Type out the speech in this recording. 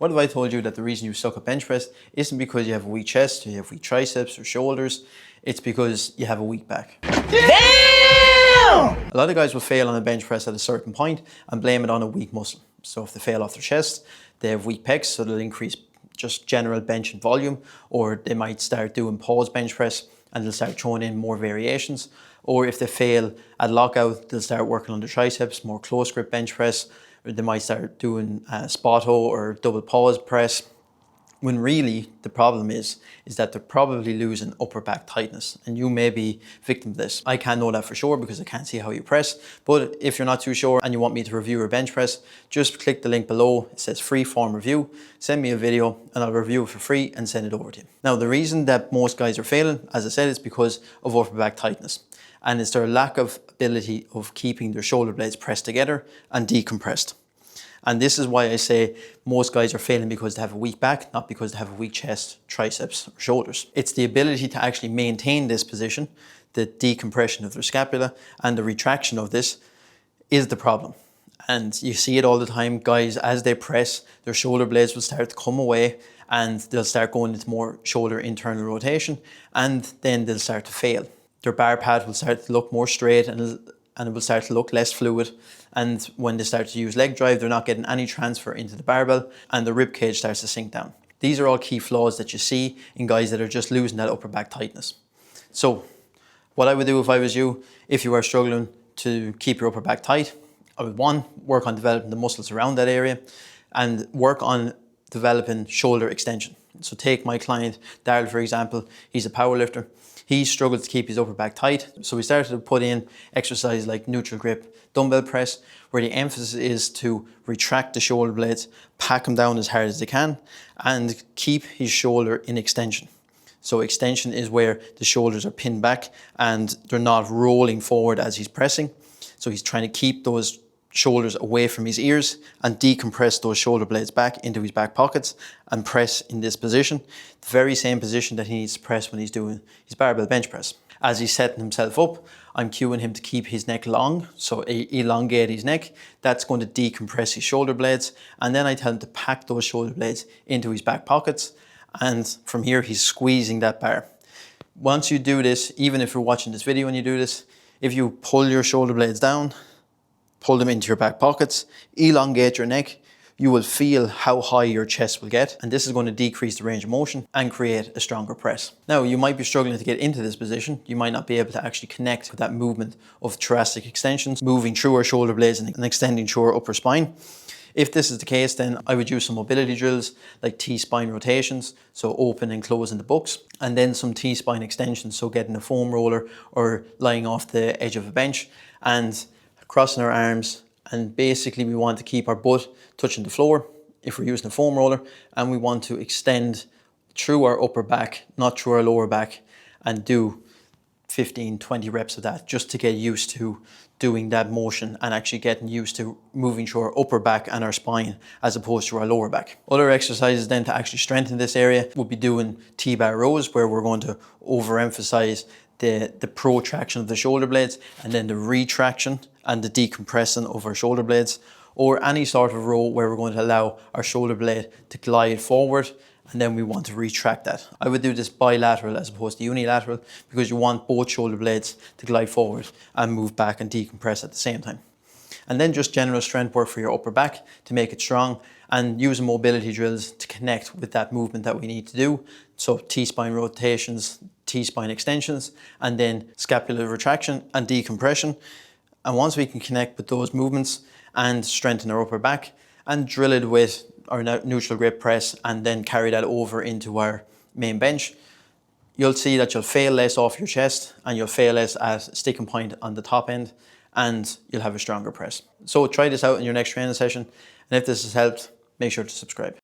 What if I told you that the reason you suck at bench press isn't because you have a weak chest, or you have weak triceps or shoulders, it's because you have a weak back. Damn! A lot of guys will fail on a bench press at a certain point and blame it on a weak muscle. So if they fail off their chest, they have weak pecs, so they'll increase just general bench and volume, or they might start doing pause bench press and they'll start throwing in more variations. Or if they fail at lockout, they'll start working on their triceps, more close grip bench press, or they might start doing spot-o or double pause press, when really the problem is that they're probably losing upper back tightness, and you may be victim to this. I can't know that for sure because I can't see how you press, but if you're not too sure and you want me to review your bench press, just click the link below. It says free form review. Send me a video and I'll review it for free and send it over to you. Now, the reason that most guys are failing, as I said, is because of upper back tightness, and it's their lack of ability of keeping their shoulder blades pressed together and decompressed. And this is why I say most guys are failing because they have a weak back, not because they have a weak chest, triceps, or shoulders. It's the ability to actually maintain this position, the decompression of their scapula and the retraction of this is the problem. And you see it all the time, guys, as they press, their shoulder blades will start to come away and they'll start going into more shoulder internal rotation, and then they'll start to fail. Their bar pad will start to look more straight and it will start to look less fluid. And when they start to use leg drive, they're not getting any transfer into the barbell and the rib cage starts to sink down. These are all key flaws that you see in guys that are just losing that upper back tightness. So what I would do if I was you, if you are struggling to keep your upper back tight, I would, one, work on developing the muscles around that area and work on developing shoulder extension. So take my client, Darryl, for example. He's a power lifter. He struggled to keep his upper back tight. So we started to put in exercises like neutral grip dumbbell press, where the emphasis is to retract the shoulder blades, pack them down as hard as they can, and keep his shoulder in extension. So extension is where the shoulders are pinned back and they're not rolling forward as he's pressing. So he's trying to keep those shoulders away from his ears and decompress those shoulder blades back into his back pockets and press in this position, the very same position that he needs to press when he's doing his barbell bench press. As he's setting himself up, I'm cueing him to keep his neck long, so elongate his neck. That's going to decompress his shoulder blades, and then I tell him to pack those shoulder blades into his back pockets, and from here he's squeezing that bar. Once you do this, even if you're watching this video and you do this, if you pull your shoulder blades down, pull them into your back pockets, elongate your neck, you will feel how high your chest will get, and this is going to decrease the range of motion and create a stronger press. Now, you might be struggling to get into this position. You might not be able to actually connect with that movement of thoracic extensions, moving through our shoulder blades and extending through our upper spine. If this is the case, then I would use some mobility drills like T-spine rotations, so open and closing the bucks, and then some T-spine extensions, so getting a foam roller or lying off the edge of a bench and crossing our arms. And basically we want to keep our butt touching the floor if we're using a foam roller, and we want to extend through our upper back, not through our lower back, and do 15-20 reps of that just to get used to doing that motion and actually getting used to moving through our upper back and our spine as opposed to our lower back. Other exercises then to actually strengthen this area would be doing T-bar rows, where we're going to overemphasize the protraction of the shoulder blades and then the retraction and the decompressing of our shoulder blades, or any sort of row where we're going to allow our shoulder blade to glide forward and then we want to retract that. I would do this bilateral as opposed to unilateral because you want both shoulder blades to glide forward and move back and decompress at the same time. And then just general strength work for your upper back to make it strong, and using mobility drills to connect with that movement that we need to do. So T-spine rotations, T-spine extensions, and then scapular retraction and decompression. And once we can connect with those movements and strengthen our upper back and drill it with our neutral grip press and then carry that over into our main bench, you'll see that you'll fail less off your chest and you'll fail less at sticking point on the top end, and you'll have a stronger press. So try this out in your next training session, and if this has helped, make sure to subscribe.